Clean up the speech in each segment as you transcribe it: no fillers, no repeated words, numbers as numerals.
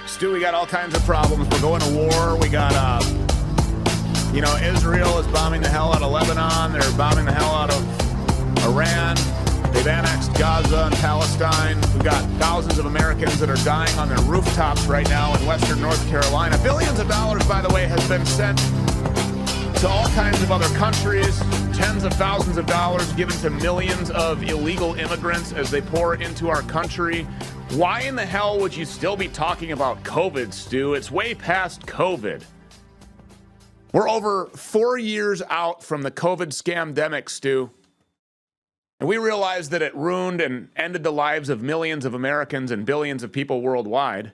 Stu, we got all kinds of problems. We're going to war. We got, Israel is bombing the hell out of Lebanon. They're bombing the hell out of Iran. They've annexed Gaza and Palestine. We've got thousands of Americans that are dying on their rooftops right now in western North Carolina. Billions of dollars, by the way, has been sent to all kinds of other countries. Tens of thousands of dollars given to millions of illegal immigrants as they pour into our country. Why in the hell would you still be talking about COVID, Stu? It's way past COVID. We're over 4 years out from the COVID scamdemic, Stu. And we realize that it ruined and ended the lives of millions of Americans and billions of people worldwide.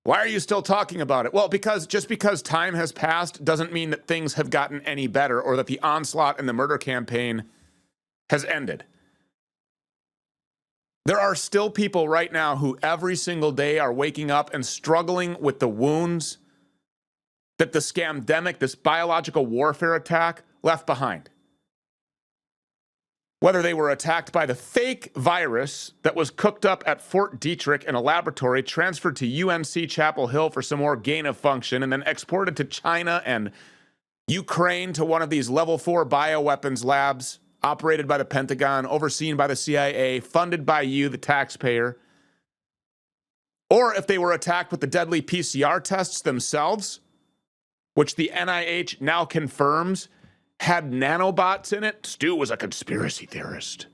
Why are you still talking about it? Well, just because time has passed doesn't mean that things have gotten any better or that the onslaught and the murder campaign has ended. There are still people right now who every single day are waking up and struggling with the wounds that the scamdemic, this biological warfare attack, left behind. Whether they were attacked by the fake virus that was cooked up at Fort Detrick in a laboratory, transferred to UNC Chapel Hill for some more gain of function, and then exported to China and Ukraine to one of these level 4 bioweapons labs operated by the Pentagon, overseen by the CIA, funded by you, the taxpayer. Or if they were attacked with the deadly PCR tests themselves, which the NIH now confirms had nanobots in it. Stu was a conspiracy theorist.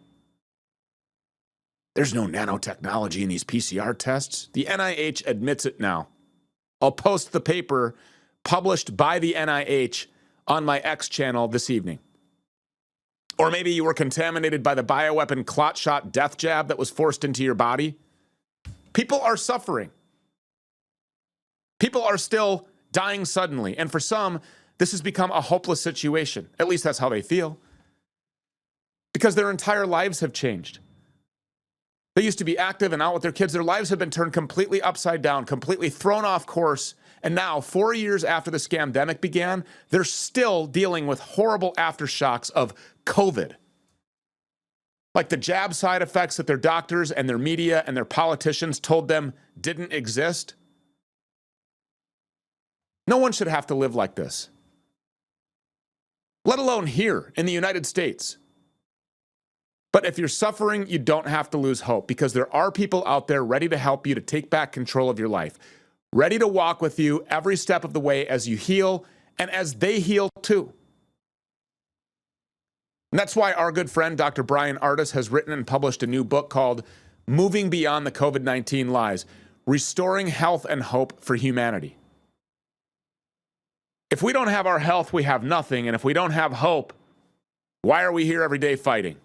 There's no nanotechnology in these PCR tests. The NIH admits it now. I'll post the paper published by the NIH on my X channel this evening. Or maybe you were contaminated by the bioweapon clot shot death jab that was forced into your body. People are suffering. People are still dying suddenly. And for some, this has become a hopeless situation. At least that's how they feel. Because their entire lives have changed. They used to be active and out with their kids. Their lives have been turned completely upside down, completely thrown off course. And now, 4 years after the scamdemic began, they're still dealing with horrible aftershocks of COVID. Like the jab side effects that their doctors and their media and their politicians told them didn't exist. No one should have to live like this. Let alone here in the United States. But if you're suffering, you don't have to lose hope, because there are people out there ready to help you to take back control of your life, ready to walk with you every step of the way as you heal and as they heal too. And that's why our good friend, Dr. Bryan Ardis, has written and published a new book called Moving Beyond the COVID-19 Lies, Restoring Health and Hope for Humanity. If we don't have our health, we have nothing. And if we don't have hope, why are we here every day fighting?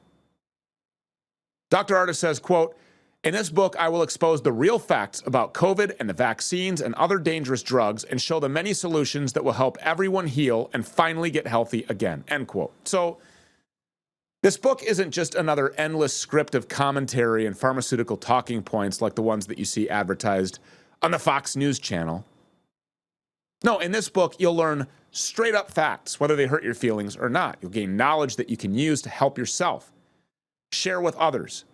Dr. Ardis says, quote, "In this book, I will expose the real facts about COVID and the vaccines and other dangerous drugs and show the many solutions that will help everyone heal and finally get healthy again," end quote. So this book isn't just another endless script of commentary and pharmaceutical talking points like the ones that you see advertised on the Fox News channel. No, in this book, you'll learn straight up facts, whether they hurt your feelings or not. You'll gain knowledge that you can use to help yourself, share with others,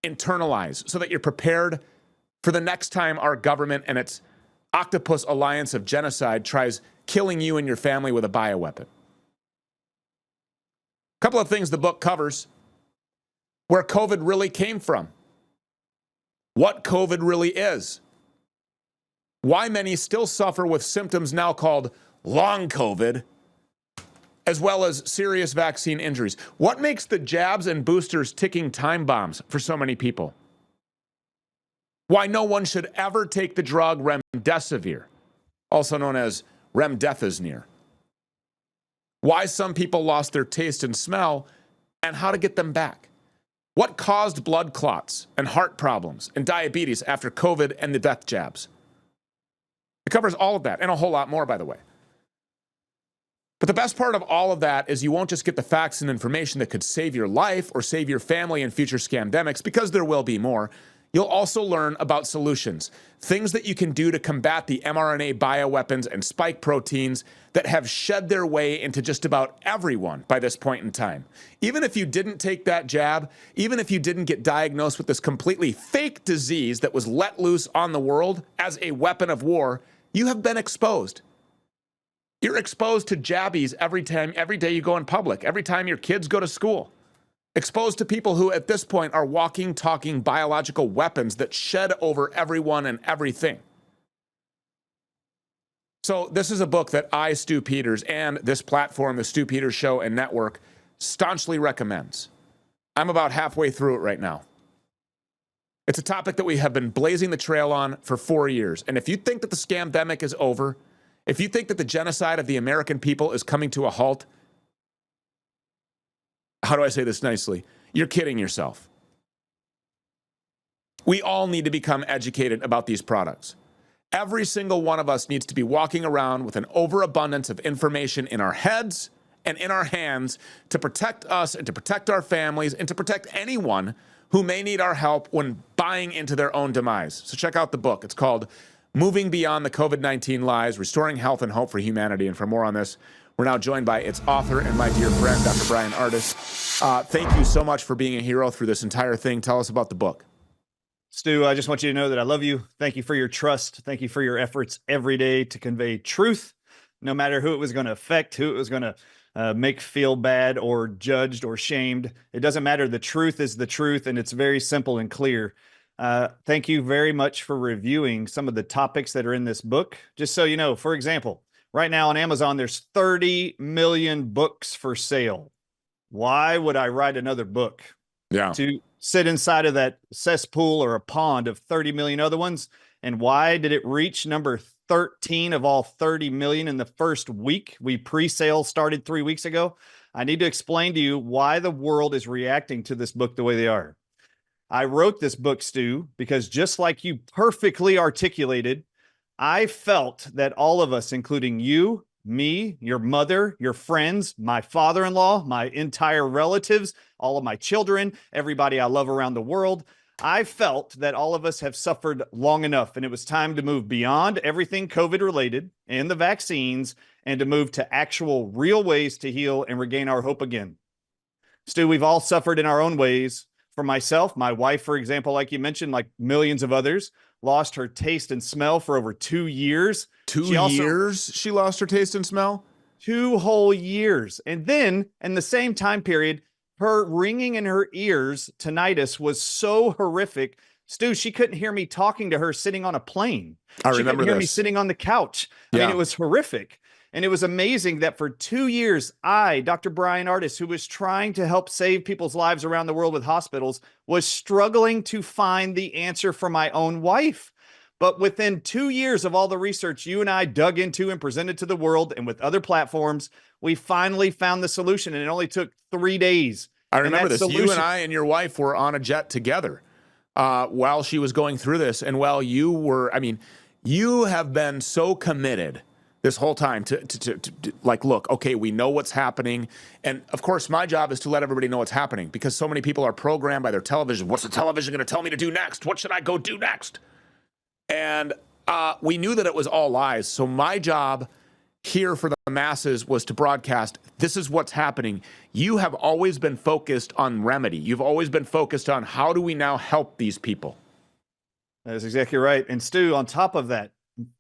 internalize, so that you're prepared for the next time our government and its octopus alliance of genocide tries killing you and your family with a bioweapon. A couple of things the book covers: where COVID really came from, what COVID really is, why many still suffer with symptoms now called long COVID, as well as serious vaccine injuries. What makes the jabs and boosters ticking time bombs for so many people? Why no one should ever take the drug remdesivir, also known as remdesivir. Why some people lost their taste and smell, and how to get them back. What caused blood clots and heart problems and diabetes after COVID and the death jabs. It covers all of that and a whole lot more, by the way. But the best part of all of that is you won't just get the facts and information that could save your life or save your family in future scamdemics, because there will be more. You'll also learn about solutions, things that you can do to combat the mRNA bioweapons and spike proteins that have shed their way into just about everyone by this point in time. Even if you didn't take that jab, even if you didn't get diagnosed with this completely fake disease that was let loose on the world as a weapon of war, you have been exposed. You're exposed to jabbies every day you go in public, every time your kids go to school. Exposed to people who at this point are walking, talking biological weapons that shed over everyone and everything. So this is a book that I, Stu Peters, and this platform, the Stu Peters Show and Network, staunchly recommends. I'm about halfway through it right now. It's a topic that we have been blazing the trail on for 4 years. And if you think that the scamdemic is over, if you think that the genocide of the American people is coming to a halt, how do I say this nicely? You're kidding yourself. We all need to become educated about these products. Every single one of us needs to be walking around with an overabundance of information in our heads and in our hands to protect us and to protect our families and to protect anyone who may need our help when buying into their own demise. So check out the book. It's called Moving Beyond the COVID-19 Lies, Restoring Health and Hope for Humanity. And for more on this, we're now joined by its author and my dear friend, Dr. Bryan Ardis. Thank you so much for being a hero through this entire thing. Tell us about the book. Stu, I just want you to know that I love you. Thank you for your trust. Thank you for your efforts every day to convey truth, no matter who it was going to affect, who it was going to make feel bad or judged or shamed. It doesn't matter. The truth is the truth, and it's very simple and clear. Thank you very much for reviewing some of the topics that are in this book. Just so you know, for example, right now on Amazon, there's 30 million books for sale. Why would I write another book? To sit inside of that cesspool or a pond of 30 million other ones? And why did it reach number 13 of all 30 million in the first week? We pre-sale started 3 weeks ago. I need to explain to you why the world is reacting to this book the way they are. I wrote this book, Stu, because just like you perfectly articulated, I felt that all of us, including you, me, your mother, your friends, my father-in-law, my entire relatives, all of my children, everybody I love around the world, I felt that all of us have suffered long enough, and it was time to move beyond everything COVID-related and the vaccines and to move to actual real ways to heal and regain our hope again. Stu, we've all suffered in our own ways. For myself, my wife, for example, like you mentioned, like millions of others, lost her taste and smell for over 2 years. 2 years she lost her taste and smell? 2 whole years. And then in the same time period, her ringing in her ears, tinnitus, was so horrific. Stu, she couldn't hear me talking to her sitting on a plane. I remember She couldn't hear me this. sitting on the couch. I Yeah. mean, it was horrific. And it was amazing that for 2 years, I, Dr. Bryan Ardis, who was trying to help save people's lives around the world with hospitals, was struggling to find the answer for my own wife. But within 2 years of all the research you and I dug into and presented to the world and with other platforms, we finally found the solution. And it only took 3 days. I remember this. You and I and your wife were on a jet together while she was going through this. And while you were, I mean, you have been so committed this whole time to like, look, okay, we know what's happening. And of course, my job is to let everybody know what's happening because so many people are programmed by their television. What's the television going to tell me to do next? What should I go do next? And we knew that it was all lies. So my job here for the masses was to broadcast, this is what's happening. You have always been focused on remedy. You've always been focused on how do we now help these people? That is exactly right. And Stu, on top of that,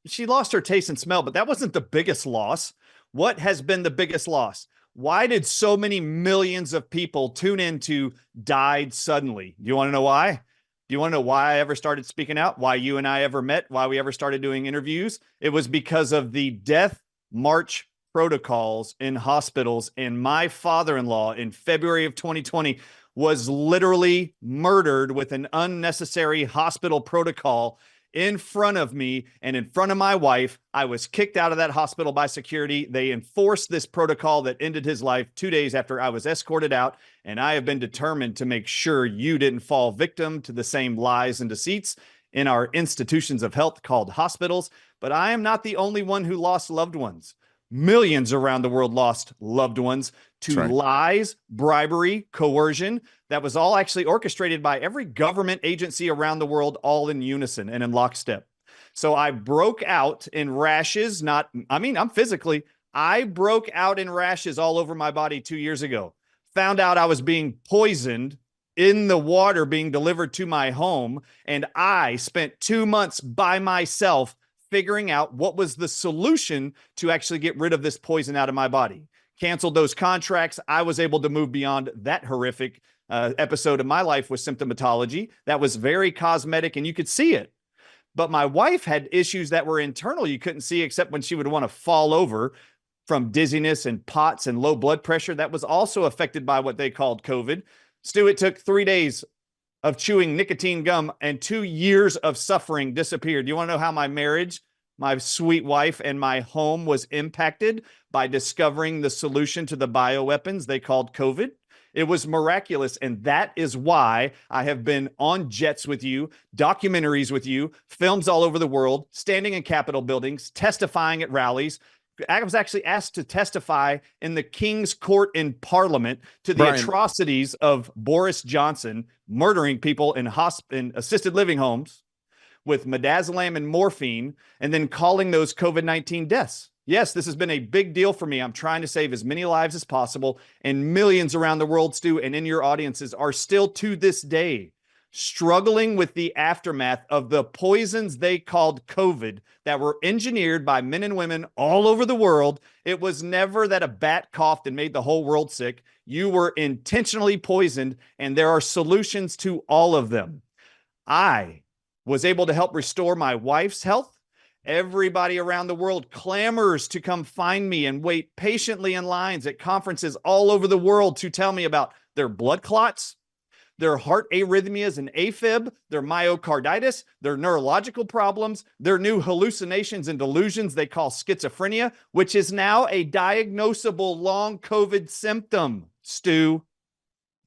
she lost her taste and smell, but that wasn't the biggest loss. What has been the biggest loss? Why did so many millions of people tune into Died Suddenly? Do you want to know why? Do you want to know why I ever started speaking out? Why you and I ever met? Why we ever started doing interviews? It was because of the death march protocols in hospitals. And my father-in-law in February of 2020 was literally murdered with an unnecessary hospital protocol in front of me and in front of my wife. I was kicked out of that hospital by security. They enforced this protocol that ended his life 2 days after I was escorted out. And I have been determined to make sure you didn't fall victim to the same lies and deceits in our institutions of health called hospitals. But I am not the only one who lost loved ones. Millions around the world lost loved ones to lies, bribery, coercion. That was all actually orchestrated by every government agency around the world, all in unison and in lockstep. So I broke out in rashes. I broke out in rashes all over my body 2 years ago. Found out I was being poisoned in the water being delivered to my home. And I spent 2 months by myself figuring out what was the solution to actually get rid of this poison out of my body. Canceled those contracts. I was able to move beyond that horrific episode of my life with symptomatology. That was very cosmetic and you could see it. But my wife had issues that were internal you couldn't see except when she would want to fall over from dizziness and POTS and low blood pressure. That was also affected by what they called COVID. Stu, it took 3 days of chewing nicotine gum and 2 years of suffering disappeared. You want to know how my marriage, my sweet wife, and my home was impacted by discovering the solution to the bioweapons they called COVID? It was miraculous. And that is why I have been on jets with you, documentaries with you, films all over the world, standing in Capitol buildings, testifying at rallies. I was actually asked to testify in the King's Court in Parliament to the atrocities of Boris Johnson murdering people in assisted living homes with midazolam and morphine, and then calling those COVID-19 deaths. Yes, this has been a big deal for me. I'm trying to save as many lives as possible, and millions around the world, Stu, and in your audiences are still to this day struggling with the aftermath of the poisons they called COVID that were engineered by men and women all over the world. It was never that a bat coughed and made the whole world sick. You were intentionally poisoned, and there are solutions to all of them. I was able to help restore my wife's health. Everybody around the world clamors to come find me and wait patiently in lines at conferences all over the world to tell me about their blood clots, their heart arrhythmias and AFib, their myocarditis, their neurological problems, their new hallucinations and delusions they call schizophrenia, which is now a diagnosable long COVID symptom, Stu.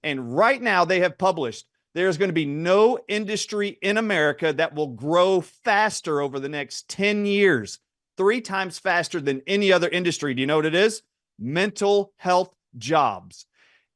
And right now they have published there's going to be no industry in America that will grow faster over the next 10 years, 3 times faster than any other industry. Do you know what it is? Mental health jobs.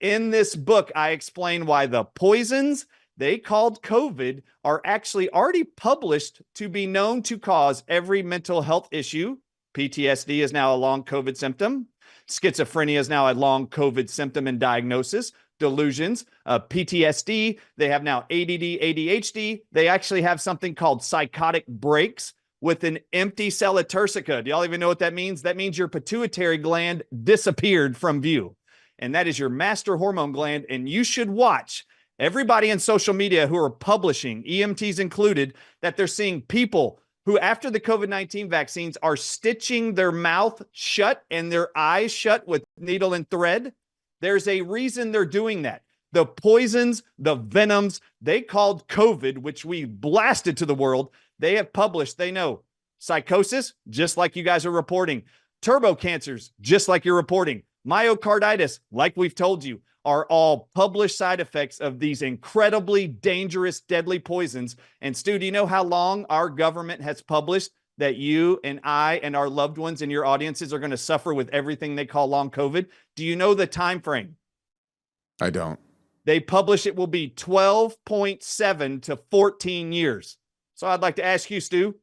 In this book, I explain why the poisons they called COVID are actually already published to be known to cause every mental health issue. PTSD is now a long COVID symptom. Schizophrenia is now a long COVID symptom and diagnosis. Delusions, PTSD, they have now ADD, ADHD. They actually have something called psychotic breaks with an empty cell of Tersica. Do y'all even know what that means? That means your pituitary gland disappeared from view. And that is your master hormone gland. And you should watch everybody in social media who are publishing, EMTs included, that they're seeing people who, after the COVID-19 vaccines, are stitching their mouth shut and their eyes shut with needle and thread. There's a reason they're doing that. The poisons, the venoms they called COVID, which we blasted to the world, they have published, they know psychosis, just like you guys are reporting, turbo cancers, just like you're reporting, myocarditis, like we've told you, are all published side effects of these incredibly dangerous, deadly poisons. And Stu, do you know how long our government has published that you and I and our loved ones and your audiences are going to suffer with everything they call long COVID? Do you know the time frame? I don't. They publish it will be 12.7 to 14 years. So I'd like to ask you, Stu,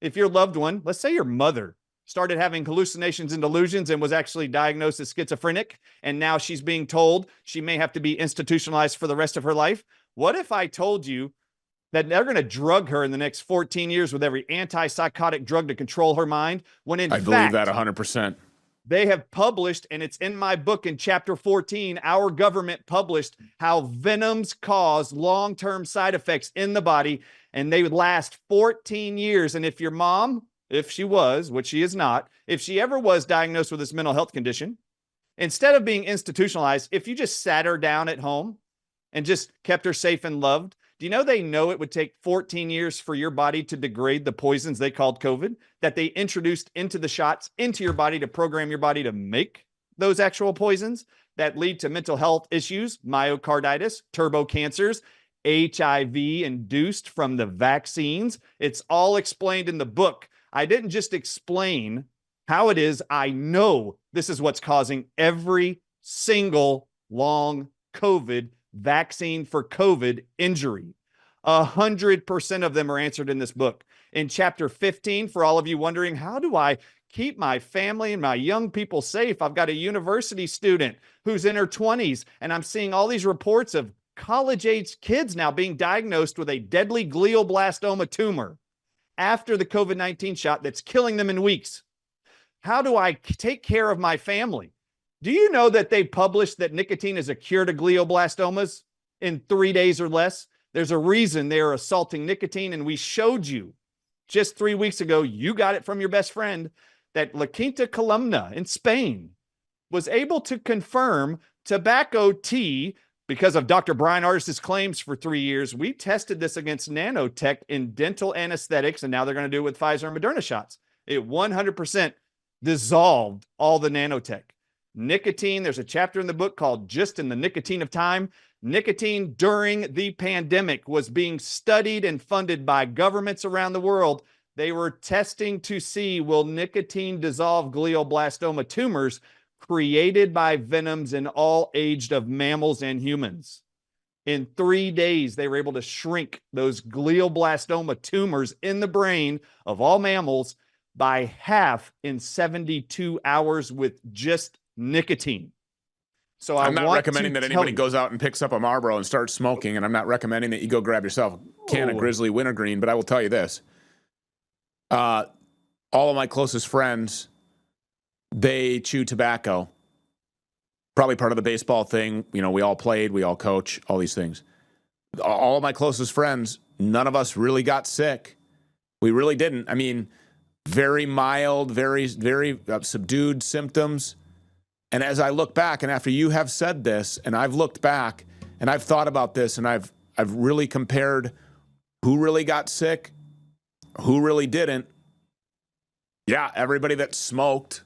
if your loved one, let's say your mother, started having hallucinations and delusions and was actually diagnosed as schizophrenic, and now she's being told she may have to be institutionalized for the rest of her life. What if I told you that they're going to drug her in the next 14 years with every antipsychotic drug to control her mind, when in fact, believe that 100%. They have published, and it's in my book in chapter 14, our government published how venoms cause long-term side effects in the body, and they would last 14 years. And if your mom, if she was, which she is not, if she ever was diagnosed with this mental health condition, instead of being institutionalized, if you just sat her down at home and just kept her safe and loved, do you know they know it would take 14 years for your body to degrade the poisons they called COVID that they introduced into the shots into your body to program your body to make those actual poisons that lead to mental health issues, myocarditis, turbo cancers, HIV induced from the vaccines? It's all explained in the book. I didn't just explain how it is I know this is what's causing every single long COVID vaccine for COVID injury. 100% of them are answered in this book. In chapter 15, for all of you wondering, how do I keep my family and my young people safe? I've got a university student who's in her 20s, and I'm seeing all these reports of college-age kids now being diagnosed with a deadly glioblastoma tumor after the COVID-19 shot that's killing them in weeks. How do I take care of my family? Do you know that they published that nicotine is a cure to glioblastomas in 3 days or less? There's a reason they are assaulting nicotine, and we showed you just 3 weeks ago, you got it from your best friend, that La Quinta Columna in Spain was able to confirm tobacco tea because of Dr. Brian Ardis' claims for 3 years. We tested this against nanotech in dental anesthetics, and now they're going to do it with Pfizer and Moderna shots. It 100% dissolved all the nanotech. Nicotine, there's a chapter in the book called Just in the Nicotine of Time. Nicotine during the pandemic was being studied and funded by governments around the world. They were testing to see, will nicotine dissolve glioblastoma tumors created by venoms in all aged of mammals and humans. In 3 days, they were able to shrink those glioblastoma tumors in the brain of all mammals by half in 72 hours with just nicotine. So I'm not recommending that anybody goes out and picks up a Marlboro and starts smoking, and I'm not recommending that you go grab yourself a can of Grizzly Wintergreen, but I will tell you this. All of my closest friends, they chew tobacco. Probably part of the baseball thing. You know, we all played, we all coach, all these things. All of my closest friends, none of us really got sick. We really didn't. I mean, very mild, very subdued symptoms. And as I look back, and after you have said this, and I've looked back, and I've thought about this, and I've really compared who really got sick, who really didn't. Yeah, everybody that smoked.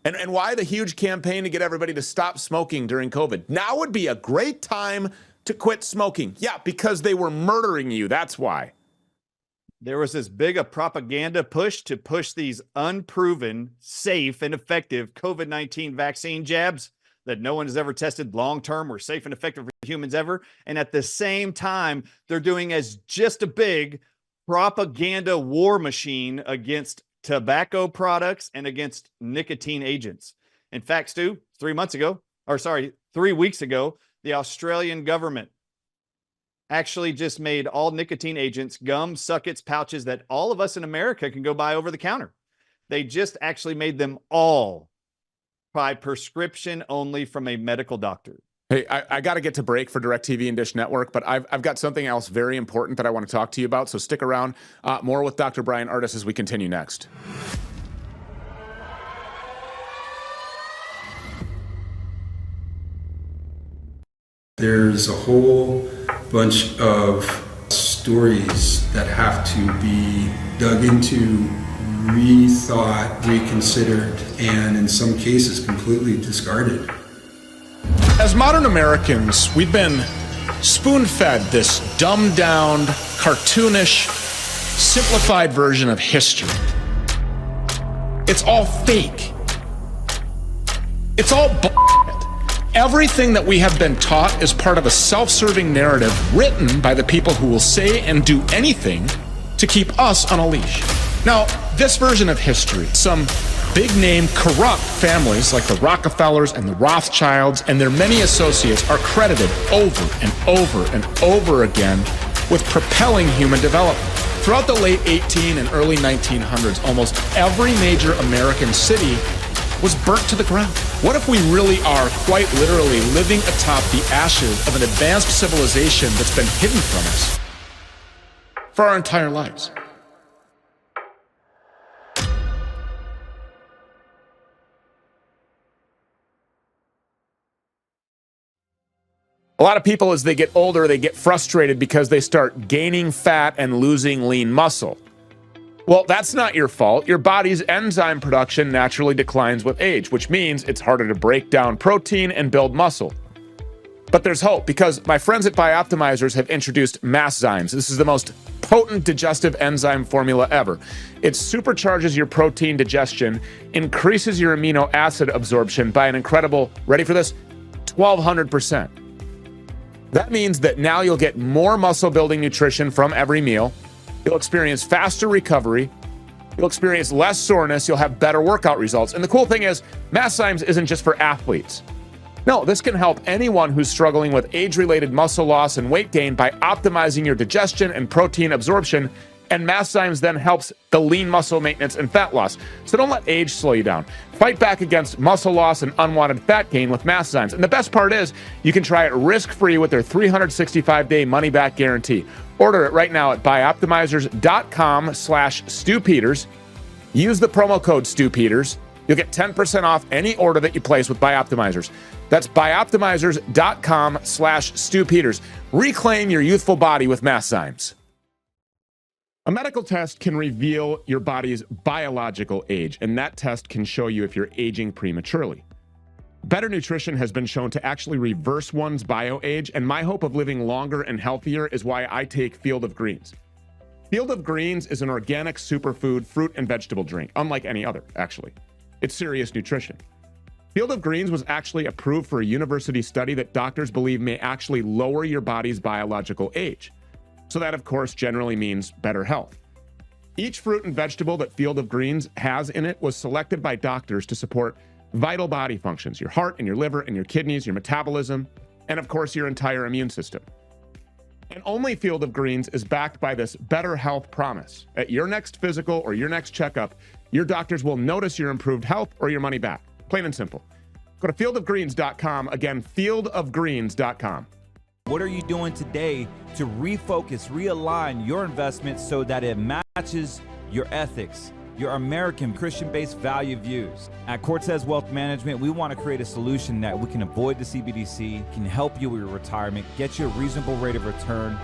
And why the huge campaign to get everybody to stop smoking during COVID? Now would be a great time to quit smoking. Yeah, because they were murdering you. That's why. There was this big a propaganda push to push these unproven, safe, and effective COVID-19 vaccine jabs that no one has ever tested long-term or safe and effective for humans ever. And at the same time, they're doing as just a big propaganda war machine against tobacco products and against nicotine agents. In fact, Stu, 3 weeks ago, the Australian government actually just made all nicotine agents, gum, suckets, pouches that all of us in America can go buy over the counter. They just actually made them all by prescription only from a medical doctor. Hey, I got to get to break for DirecTV and Dish Network, but I've got something else very important that I want to talk to you about, so stick around. More with Dr. Brian Ardis as we continue next. There's a whole bunch of stories that have to be dug into, rethought, reconsidered, and in some cases completely discarded. As modern Americans, we've been spoon-fed this dumbed-down, cartoonish, simplified version of history. It's all fake. It's all bullshit. Everything that we have been taught is part of a self-serving narrative written by the people who will say and do anything to keep us on a leash. Now, this version of history, some big-name corrupt families like the Rockefellers and the Rothschilds and their many associates are credited over and over and over again with propelling human development. Throughout the late 18 and early 1900s, almost every major American city was burnt to the ground. What if we really are quite literally living atop the ashes of an advanced civilization that's been hidden from us for our entire lives? A lot of people, as they get older, they get frustrated because they start gaining fat and losing lean muscle. Well, that's not your fault. Your body's enzyme production naturally declines with age, which means it's harder to break down protein and build muscle. But there's hope because my friends at Bioptimizers have introduced Masszymes. This is the most potent digestive enzyme formula ever. It supercharges your protein digestion, increases your amino acid absorption by an incredible, ready for this, 1,200%. That means that now you'll get more muscle building nutrition from every meal. You'll experience faster recovery. You'll experience less soreness. You'll have better workout results. And the cool thing is, Masszymes isn't just for athletes. No, this can help anyone who's struggling with age-related muscle loss and weight gain by optimizing your digestion and protein absorption. And Masszymes then helps the lean muscle maintenance and fat loss. So don't let age slow you down. Fight back against muscle loss and unwanted fat gain with Masszymes. And the best part is you can try it risk-free with their 365-day money-back guarantee. Order it right now at bioptimizers.com/Stu Peters. Use the promo code Stu Peters. You'll get 10% off any order that you place with Bioptimizers. That's bioptimizers.com/Stu Peters. Reclaim your youthful body with Masszymes. A medical test can reveal your body's biological age, and that test can show you if you're aging prematurely. Better nutrition has been shown to actually reverse one's bio-age, and my hope of living longer and healthier is why I take Field of Greens. Field of Greens is an organic superfood fruit and vegetable drink, unlike any other, actually. It's serious nutrition. Field of Greens was actually approved for a university study that doctors believe may actually lower your body's biological age. So that, of course, generally means better health. Each fruit and vegetable that Field of Greens has in it was selected by doctors to support vital body functions, your heart and your liver and your kidneys, your metabolism, and of course, your entire immune system. And only Field of Greens is backed by this better health promise. At your next physical or your next checkup, your doctors will notice your improved health or your money back. Plain and simple. Go to fieldofgreens.com. Again, fieldofgreens.com. What are you doing today to refocus, realign your investments so that it matches your ethics, your American Christian-based value views? At Cortez Wealth Management, we want to create a solution that we can avoid the CBDC, can help you with your retirement, get you a reasonable rate of return,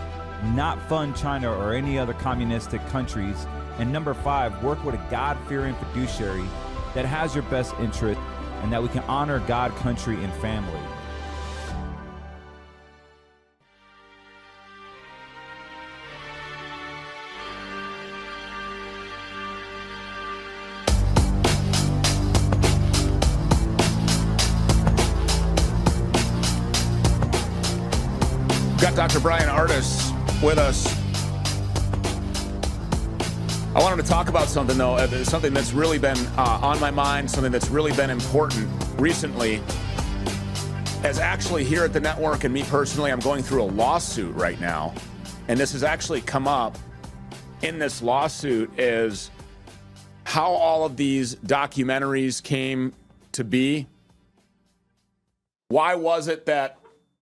not fund China or any other communistic countries, and number 5, work with a God-fearing fiduciary that has your best interest and that we can honor God, country, and family. Got Dr. Bryan Ardis with us. I wanted to talk about something, though, something that's really been on my mind, something that's really been important recently. As actually here at the network and me personally, I'm going through a lawsuit right now. And this has actually come up in this lawsuit is how all of these documentaries came to be. Why was it that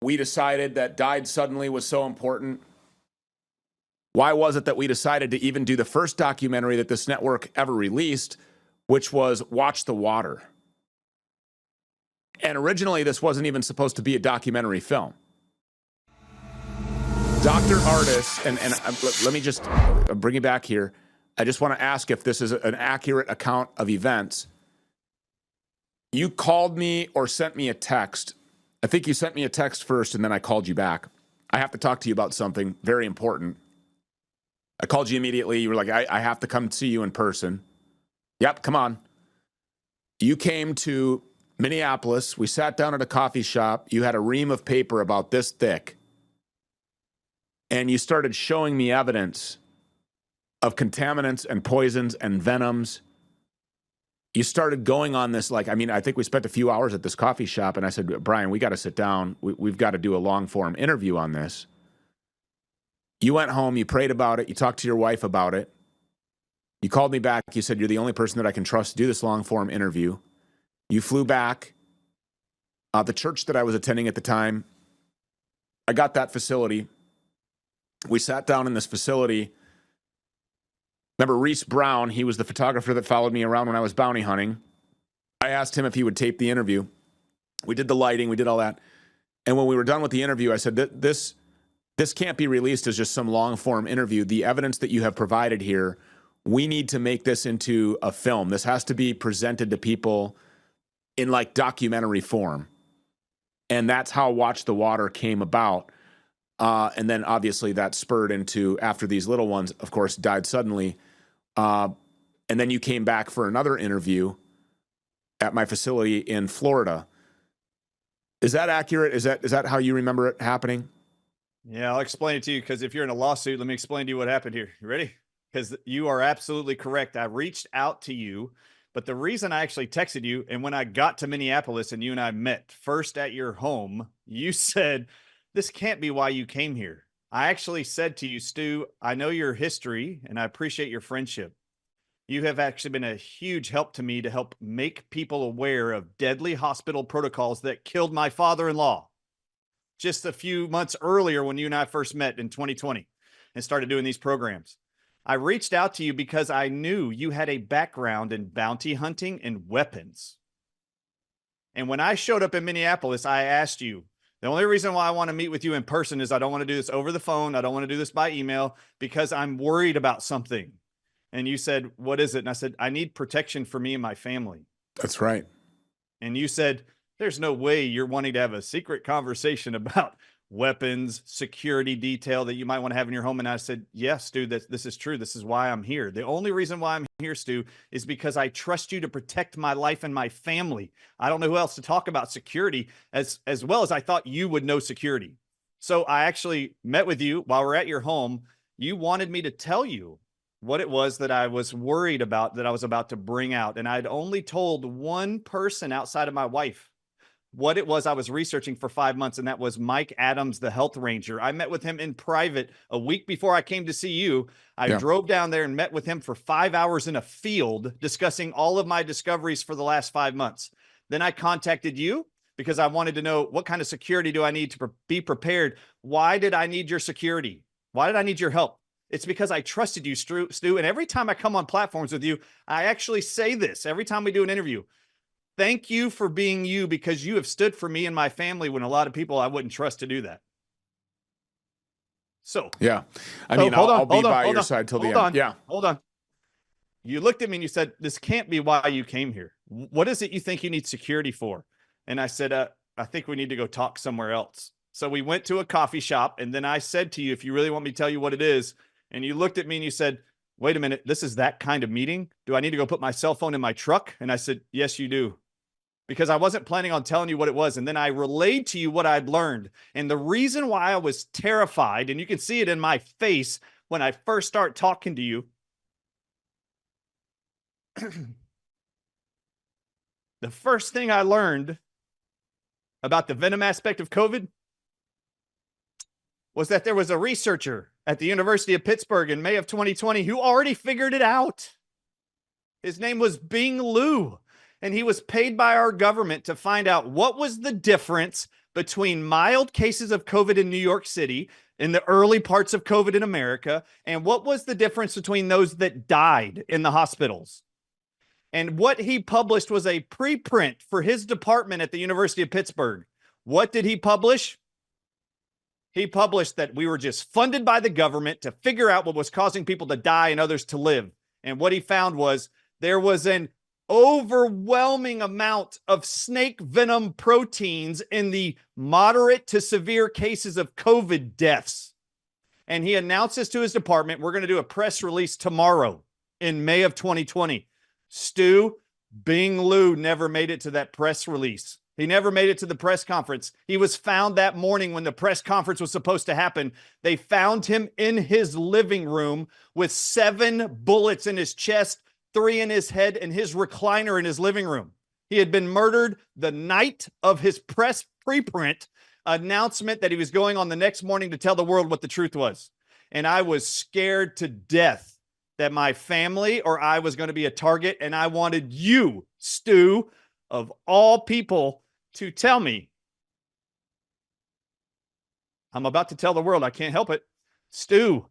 we decided that Died Suddenly was so important? Why was it that we decided to even do the first documentary that this network ever released, which was Watch the Water? And originally, this wasn't even supposed to be a documentary film. Dr. Ardis, and let me just bring you back here. I just want to ask if this is an accurate account of events. You called me or sent me a text. I think you sent me a text first, and then I called you back. I have to talk to you about something very important. I called you immediately. You were like, I have to come see you in person. Yep, come on. You came to Minneapolis. We sat down at a coffee shop. You had a ream of paper about this thick. And you started showing me evidence of contaminants and poisons and venoms. You started going on this, I think we spent a few hours at this coffee shop, and I said, Bryan, we got to sit down. We've got to do a long-form interview on this. You went home, you prayed about it, you talked to your wife about it. You called me back, you said, you're the only person that I can trust to do this long-form interview. You flew back. The church that I was attending at the time, I got that facility. We sat down in this facility. Remember Reese Brown? He was the photographer that followed me around when I was bounty hunting. I asked him if he would tape the interview. We did the lighting, we did all that. And when we were done with the interview, I said, this can't be released as just some long-form interview. The evidence that you have provided here, we need to make this into a film. This has to be presented to people in documentary form. And that's how Watch the Water came about. And then obviously that spurred into, after these little ones, of course, died suddenly. And then you came back for another interview at my facility in Florida. Is that accurate? Is that how you remember it happening? Yeah, I'll explain it to you, because if you're in a lawsuit, let me explain to you what happened here. You ready? Because you are absolutely correct. I reached out to you, but the reason I actually texted you, and when I got to Minneapolis and you and I met first at your home, you said, this can't be why you came here. I actually said to you, Stu, I know your history and I appreciate your friendship. You have actually been a huge help to me to help make people aware of deadly hospital protocols that killed my father-in-law just a few months earlier when you and I first met in 2020 and started doing these programs. I reached out to you because I knew you had a background in bounty hunting and weapons. And when I showed up in Minneapolis, I asked you, the only reason why I want to meet with you in person is I don't want to do this over the phone. I don't want to do this by email because I'm worried about something. And you said, what is it? And I said, I need protection for me and my family. That's right. And you said, there's no way you're wanting to have a secret conversation about weapons, security detail that you might want to have in your home. And I said, yes, Stu, this is true. This is why I'm here. The only reason why I'm here, Stu, is because I trust you to protect my life and my family. I don't know who else to talk about security as well as I thought you would know security. So I actually met with you while we're at your home. You wanted me to tell you what it was that I was worried about, that I was about to bring out. And I'd only told one person outside of my wife what it was I was researching for 5 months, and that was Mike Adams, the health ranger. I met with him in private a week before I came to see you. I drove down there and met with him for 5 hours in a field discussing all of my discoveries for the last 5 months. Then I contacted you because I wanted to know, what kind of security do I need to be prepared? Why did I need your security? Why did I need your help? It's because I trusted you, Stu. And every time I come on platforms with you, I actually say this every time we do an interview. Thank you for being you, because you have stood for me and my family when a lot of people I wouldn't trust to do that. So, yeah, I mean, I'll be by your side till the end. Yeah. Hold on. You looked at me and you said, this can't be why you came here. What is it you think you need security for? And I said, I think we need to go talk somewhere else. So we went to a coffee shop, and then I said to you, if you really want me to tell you what it is, and you looked at me and you said, wait a minute, this is that kind of meeting? Do I need to go put my cell phone in my truck? And I said, yes, you do. Because I wasn't planning on telling you what it was. And then I relayed to you what I'd learned. And the reason why I was terrified, and you can see it in my face when I first start talking to you, the first thing I learned about the venom aspect of COVID was that there was a researcher at the University of Pittsburgh in May of 2020 who already figured it out. His name was Bing Liu. And he was paid by our government to find out what was the difference between mild cases of COVID in New York City in the early parts of COVID in America, and what was the difference between those that died in the hospitals. And what he published was a preprint for his department at the University of Pittsburgh. What did he publish? He published that we were just funded by the government to figure out what was causing people to die and others to live. And what he found was there was an overwhelming amount of snake venom proteins in the moderate to severe cases of COVID deaths. And he announced this to his department. We're going to do a press release tomorrow in May of 2020. Stu, Bing Liu never made it to that press release. He never made it to the press conference. He was found that morning when the press conference was supposed to happen. They found him in his living room with 7 bullets in his chest, 3 in his head, and his recliner in his living room. He had been murdered the night of his press preprint announcement that he was going on the next morning to tell the world what the truth was. And I was scared to death that my family or I was going to be a target. And I wanted you, Stu, of all people, to tell me. I'm about to tell the world. I can't help it. Stu,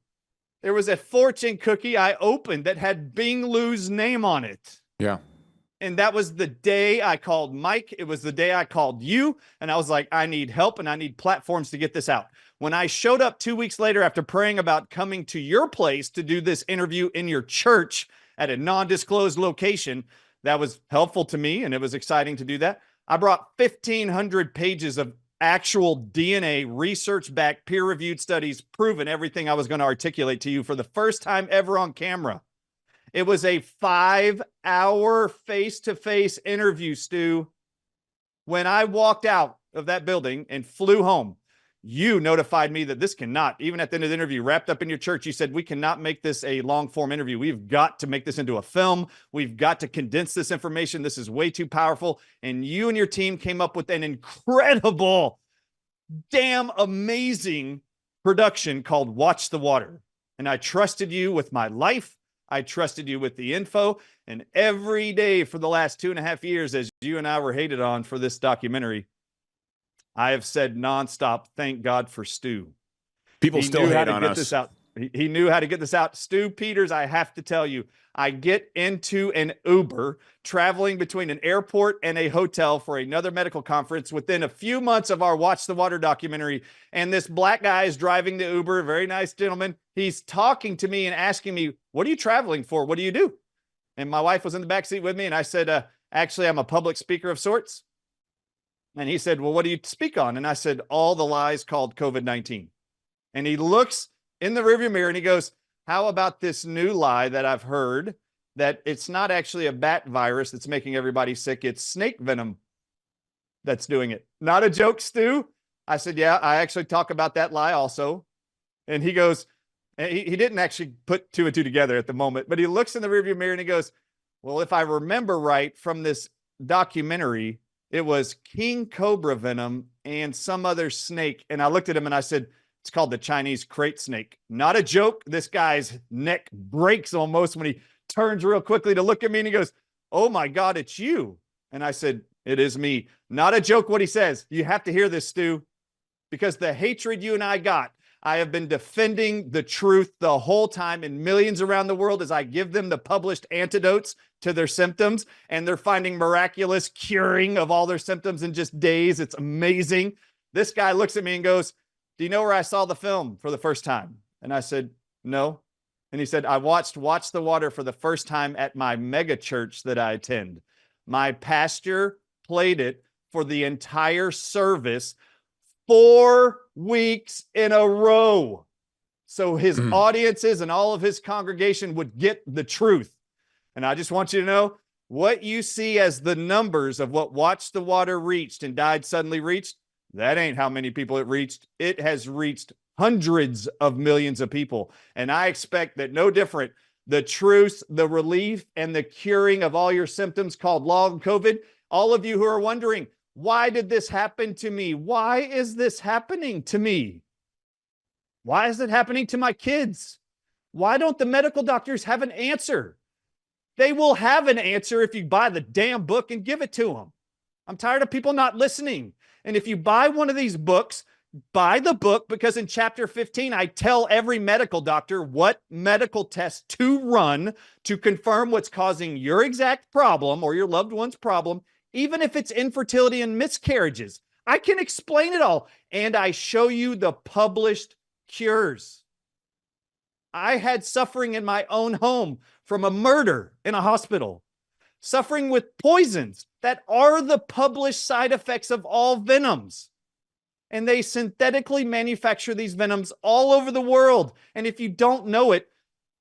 there was a fortune cookie I opened that had Bing Liu's name on it. Yeah. And that was the day I called Mike. It was the day I called you. And I was like, I need help and I need platforms to get this out. When I showed up 2 weeks later after praying about coming to your place to do this interview in your church at a non-disclosed location, that was helpful to me and it was exciting to do that. I brought 1,500 pages of actual DNA, research-backed, peer-reviewed studies proven everything I was going to articulate to you for the first time ever on camera. It was a 5-hour face-to-face interview, Stu. When I walked out of that building and flew home, you notified me that this cannot, even at the end of the interview, wrapped up in your church, you said, we cannot make this a long-form interview. We've got to make this into a film. We've got to condense this information. This is way too powerful. And you and your team came up with an incredible, damn amazing production called Watch the Water. And I trusted you with my life. I trusted you with the info. And every day for the last 2.5 years, as you and I were hated on for this documentary, I have said nonstop, thank God for Stu. People still hate on us. This out. He knew how to get this out. Stu Peters, I have to tell you, I get into an Uber traveling between an airport and a hotel for another medical conference within a few months of our Watch the Water documentary. And this black guy is driving the Uber, a very nice gentleman. He's talking to me and asking me, what are you traveling for? What do you do? And my wife was in the backseat with me. And I said, actually, I'm a public speaker of sorts. And he said, well, what do you speak on? And I said, all the lies called COVID-19. And he looks in the rearview mirror and he goes, how about this new lie that I've heard that it's not actually a bat virus that's making everybody sick. It's snake venom that's doing it. Not a joke, Stu. I said, yeah, I actually talk about that lie also. And he goes, he didn't actually put 2 and 2 together at the moment, but he looks in the rearview mirror and he goes, well, if I remember right from this documentary, it was king cobra venom and some other snake. And I looked at him and I said, it's called the Chinese crate snake. Not a joke. This guy's neck breaks almost when he turns real quickly to look at me and he goes, oh my God, it's you. And I said, it is me. Not a joke what he says. You have to hear this, Stu, because the hatred you and I got, I have been defending the truth the whole time, and millions around the world as I give them the published antidotes to their symptoms, and they're finding miraculous curing of all their symptoms in just days. It's amazing. This guy looks at me and goes, do you know where I saw the film for the first time? And I said, no. And he said, I watched Watch the Water for the first time at my mega church that I attend. My pastor played it for the entire service 4 weeks in a row. So his audiences and all of his congregation would get the truth. And I just want you to know, what you see as the numbers of what Watch the Water reached and died suddenly reached, that ain't how many people it reached. It has reached hundreds of millions of people. And I expect that no different, the truth, the relief, and the curing of all your symptoms called long COVID, all of you who are wondering, why did this happen to me? Why is this happening to me? Why is it happening to my kids? Why don't the medical doctors have an answer? They will have an answer if you buy the damn book and give it to them. I'm tired of people not listening. And if you buy one of these books, buy the book, because in chapter 15, I tell every medical doctor what medical test to run to confirm what's causing your exact problem or your loved one's problem, even if it's infertility and miscarriages. I can explain it all. And I show you the published cures. I had suffering in my own home from a murder in a hospital, suffering with poisons that are the published side effects of all venoms. And they synthetically manufacture these venoms all over the world. And if you don't know it,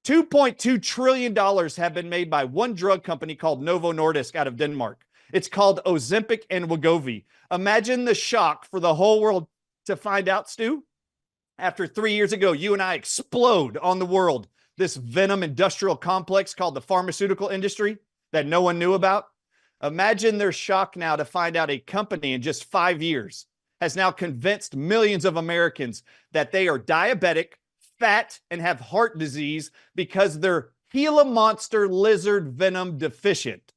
$2.2 trillion have been made by one drug company called Novo Nordisk out of Denmark. It's called Ozempic and Wegovy. Imagine the shock for the whole world to find out, Stu, after 3 years ago, you and I explode on the world, this venom industrial complex called the pharmaceutical industry that no one knew about. Imagine their shock now to find out a company in just 5 years has now convinced millions of Americans that they are diabetic, fat, and have heart disease because they're Gila monster lizard venom deficient.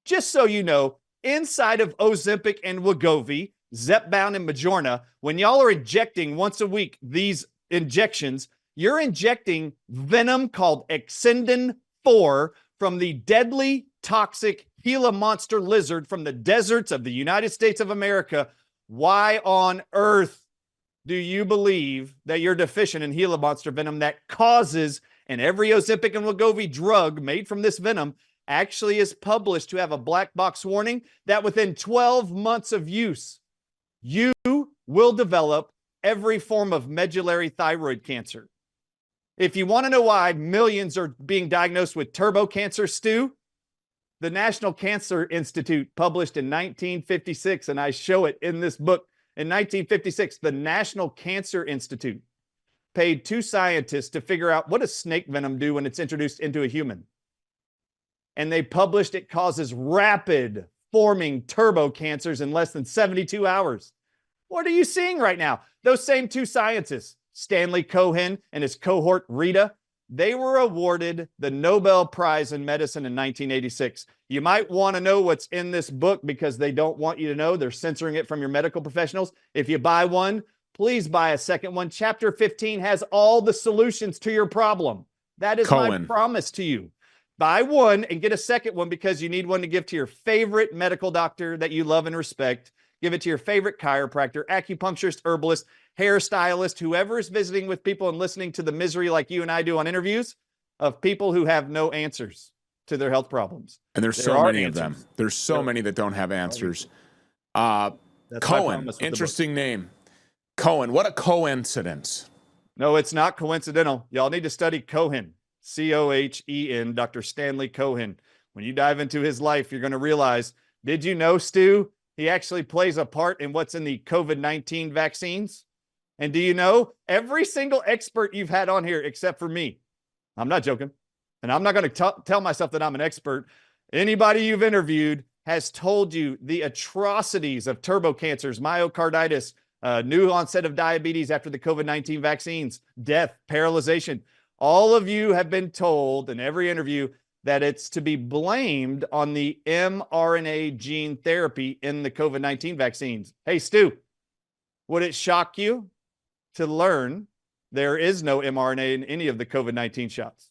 Just so you know, inside of Ozempic and Wegovy, Zepbound and Majorna, when y'all are injecting once a week these injections, you're injecting venom called Exendin 4 from the deadly, toxic Gila monster lizard from the deserts of the United States of America. Why on earth do you believe that you're deficient in Gila monster venom that causes, and every Ozempic and Wegovy drug made from this venom actually is published to have a black box warning that within 12 months of use, you will develop every form of medullary thyroid cancer. If you want to know why millions are being diagnosed with turbo cancer, Stu, the National Cancer Institute published in 1956, and I show it in this book. In 1956, the National Cancer Institute paid 2 scientists to figure out what does snake venom do when it's introduced into a human. And they published it causes rapid forming turbo cancers in less than 72 hours. What are you seeing right now? Those same 2 scientists, Stanley Cohen and his cohort Rita, they were awarded the Nobel Prize in Medicine in 1986. You might want to know what's in this book because they don't want you to know. They're censoring it from your medical professionals. If you buy one, please buy a second one. Chapter 15 has all the solutions to your problem. That is my promise to you. Buy one and get a second one because you need one to give to your favorite medical doctor that you love and respect. Give it to your favorite chiropractor, acupuncturist, herbalist, hairstylist, whoever is visiting with people and listening to the misery like you and I do on interviews of people who have no answers to their health problems. And there's so many of them. There's so many that don't have answers. Cohen, interesting name. Cohen, what a coincidence. No, it's not coincidental. Y'all need to study Cohen, C-O-H-E-N, Dr. Stanley Cohen. When you dive into his life, you're going to realize, did you know, Stu, he actually plays a part in what's in the COVID-19 vaccines? And do you know, every single expert you've had on here, except for me, I'm not joking, and I'm not going to tell myself that I'm an expert. Anybody you've interviewed has told you the atrocities of turbo cancers, myocarditis, new onset of diabetes after the COVID-19 vaccines, death, paralyzation. All of you have been told in every interview that it's to be blamed on the mRNA gene therapy in the COVID-19 vaccines. Hey, Stu, would it shock you to learn there is no mRNA in any of the COVID-19 shots?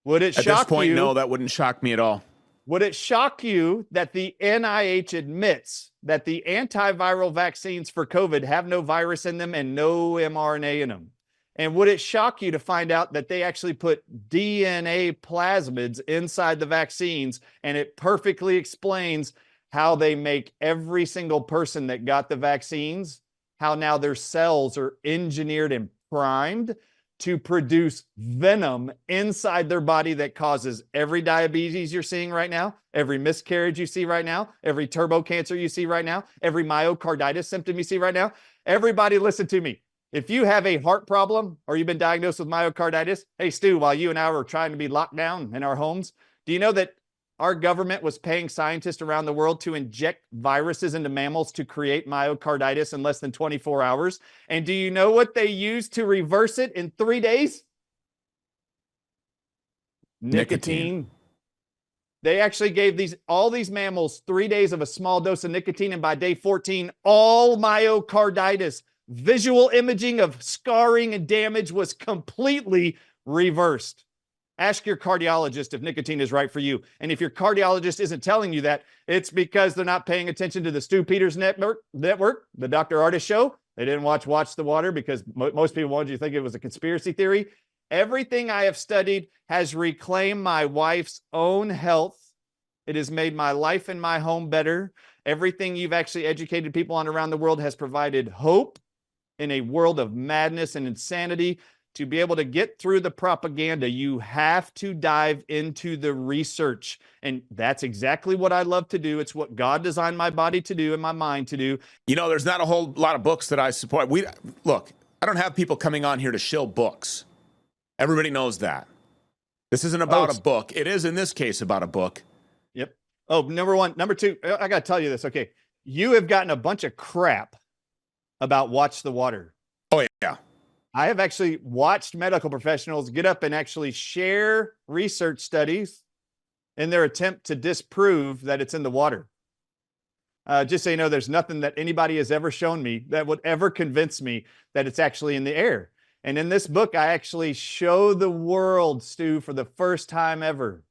Would it shock you? At this point, no, that wouldn't shock me at all. Would it shock you that the NIH admits that the antiviral vaccines for COVID have no virus in them and no mRNA in them? And would it shock you to find out that they actually put DNA plasmids inside the vaccines, and it perfectly explains how they make every single person that got the vaccines, how now their cells are engineered and primed to produce venom inside their body that causes every diabetes you're seeing right now, every miscarriage you see right now, every turbo cancer you see right now, every myocarditis symptom you see right now. Everybody listen to me. If you have a heart problem or you've been diagnosed with myocarditis, hey, Stu, while you and I were trying to be locked down in our homes, do you know that our government was paying scientists around the world to inject viruses into mammals to create myocarditis in less than 24 hours? And do you know what they used to reverse it in 3 days? Nicotine. They actually gave all these mammals 3 days of a small dose of nicotine, and by day 14, all myocarditis, visual imaging of scarring and damage was completely reversed. Ask your cardiologist if nicotine is right for you. And if your cardiologist isn't telling you that, it's because they're not paying attention to the Stu Peters network, the Dr. Ardis show. They didn't watch the Water because most people wanted you to think it was a conspiracy theory. Everything I have studied has reclaimed my wife's own health. It has made my life and my home better. Everything you've actually educated people on around the world has provided hope in a world of madness and insanity. To be able to get through the propaganda, you have to dive into the research. And that's exactly what I love to do. It's what God designed my body to do and my mind to do. You know, there's not a whole lot of books that I support. Look, I don't have people coming on here to shill books. Everybody knows that. This isn't about a book. It is, in this case, about a book. Yep. Oh, number one. Number two, I got to tell you this. Okay. You have gotten a bunch of crap about Watch the Water. Oh, yeah. I have actually watched medical professionals get up and actually share research studies in their attempt to disprove that it's in the water. Just so you know, there's nothing that anybody has ever shown me that would ever convince me that it's actually in the air. And in this book, I actually show the world, Stu, for the first time ever,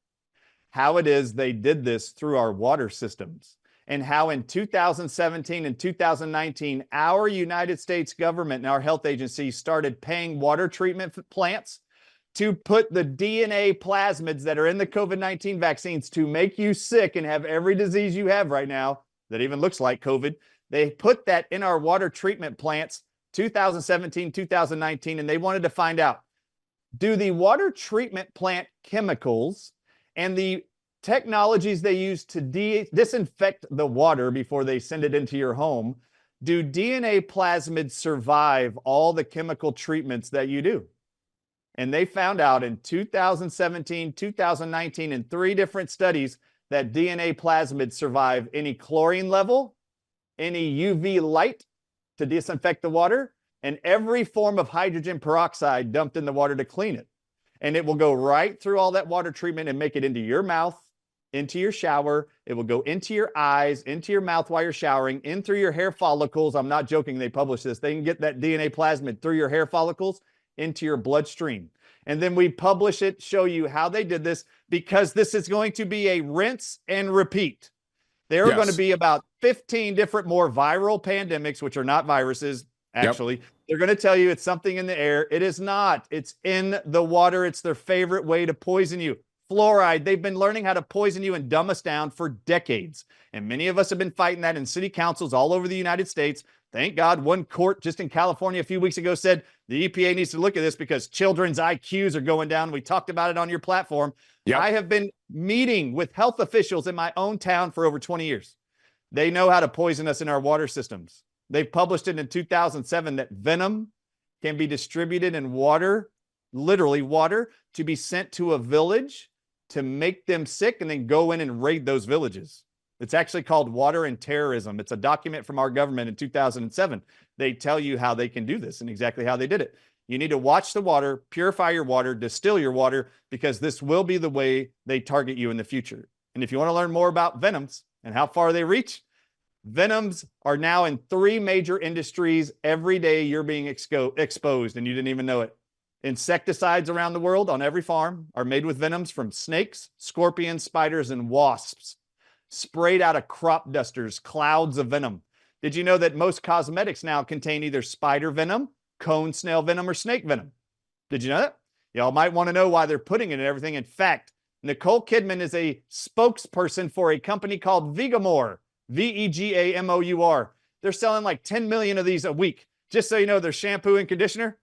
how it is they did this through our water systems. And how in 2017 and 2019, our United States government and our health agencies started paying water treatment plants to put the DNA plasmids that are in the COVID-19 vaccines to make you sick and have every disease you have right now that even looks like COVID, They put that in our water treatment plants 2017, 2019, and they wanted to find out, do the water treatment plant chemicals and the technologies they use to disinfect the water before they send it into your home, do DNA plasmids survive all the chemical treatments that you do? And they found out in 2017, 2019, in 3 different studies that DNA plasmids survive any chlorine level, any UV light to disinfect the water, and every form of hydrogen peroxide dumped in the water to clean it. And it will go right through all that water treatment and make it into your mouth, into your shower. It will go into your eyes, into your mouth while you're showering, in through your hair follicles. I'm not joking. They published this. They can get that DNA plasmid through your hair follicles into your bloodstream. And then we publish it, show you how they did this, because this is going to be a rinse and repeat. There are going to be about 15 different more viral pandemics, which are not viruses, actually. Yep. They're going to tell you it's something in the air. It is not. It's in the water. It's their favorite way to poison you. Fluoride, they've been learning how to poison you and dumb us down for decades. And many of us have been fighting that in city councils all over the United States. Thank God one court just in California a few weeks ago said the EPA needs to look at this because children's IQs are going down. We talked about it on your platform. Yep. I have been meeting with health officials in my own town for over 20 years. They know how to poison us in our water systems. They've published it in 2007 that venom can be distributed in water, literally water, to be sent to a village to make them sick and then go in and raid those villages. It's actually called Water and Terrorism. It's a document from our government in 2007. They tell you how they can do this and exactly how they did it. You need to watch the water, purify your water, distill your water, because this will be the way they target you in the future. And if you want to learn more about venoms and how far they reach, venoms are now in 3 major industries. Every day you're being exposed and you didn't even know it. Insecticides around the world on every farm are made with venoms from snakes, scorpions, spiders, and wasps. Sprayed out of crop dusters, clouds of venom. Did you know that most cosmetics now contain either spider venom, cone snail venom, or snake venom? Did you know that? Y'all might want to know why they're putting it in everything. In fact, Nicole Kidman is a spokesperson for a company called Vegamour, Vegamour. They're selling like 10 million of these a week. Just so you know, their shampoo and conditioner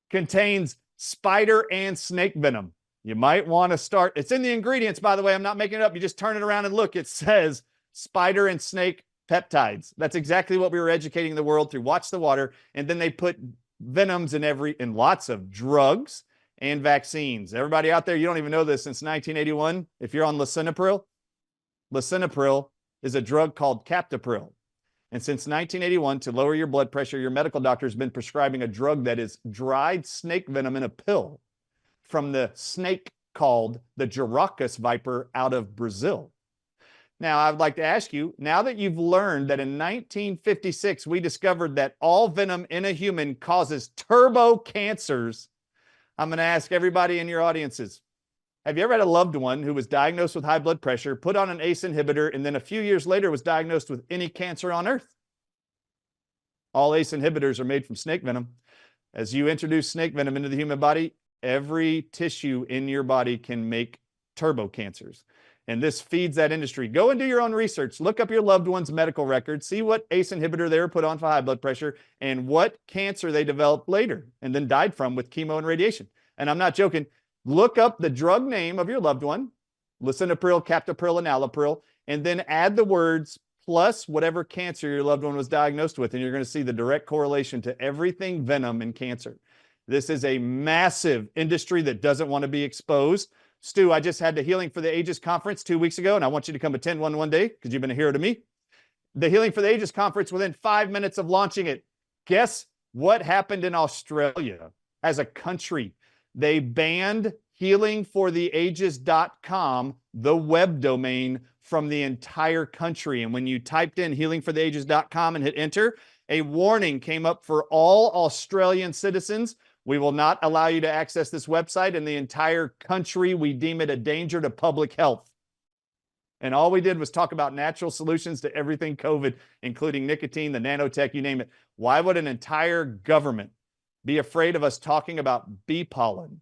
contains spider and snake venom. You might want to start. It's in the ingredients, by the way. I'm not making it up. You just turn it around and look. It says spider and snake peptides. That's exactly what we were educating the world through Watch the Water. And then they put venoms in lots of drugs and vaccines. Everybody out there, you don't even know this. Since 1981, if you're on lisinopril is a drug called captopril. And since 1981, to lower your blood pressure, your medical doctor has been prescribing a drug that is dried snake venom in a pill from the snake called the Jaracus viper out of Brazil. Now, I'd like to ask you, now that you've learned that in 1956, we discovered that all venom in a human causes turbo cancers, I'm going to ask everybody in your audiences, have you ever had a loved one who was diagnosed with high blood pressure, put on an ACE inhibitor, and then a few years later was diagnosed with any cancer on earth? All ACE inhibitors are made from snake venom. As you introduce snake venom into the human body, every tissue in your body can make turbo cancers. And this feeds that industry. Go and do your own research. Look up your loved one's medical record. See what ACE inhibitor they were put on for high blood pressure and what cancer they developed later and then died from with chemo and radiation. And I'm not joking. Look up the drug name of your loved one, lisinopril, captopril, and enalapril, and then add the words plus whatever cancer your loved one was diagnosed with, and you're going to see the direct correlation to everything venom and cancer. This is a massive industry that doesn't want to be exposed. Stu, I just had the Healing for the Ages conference 2 weeks ago, and I want you to come attend one day because you've been a hero to me. The Healing for the Ages conference, within 5 minutes of launching it, guess what happened in Australia as a country? They banned healingfortheages.com, the web domain, from the entire country. And when you typed in healingfortheages.com and hit enter, a warning came up for all Australian citizens. We will not allow you to access this website in the entire country. We deem it a danger to public health. And all we did was talk about natural solutions to everything COVID, including nicotine, the nanotech, you name it. Why would an entire government be afraid of us talking about bee pollen,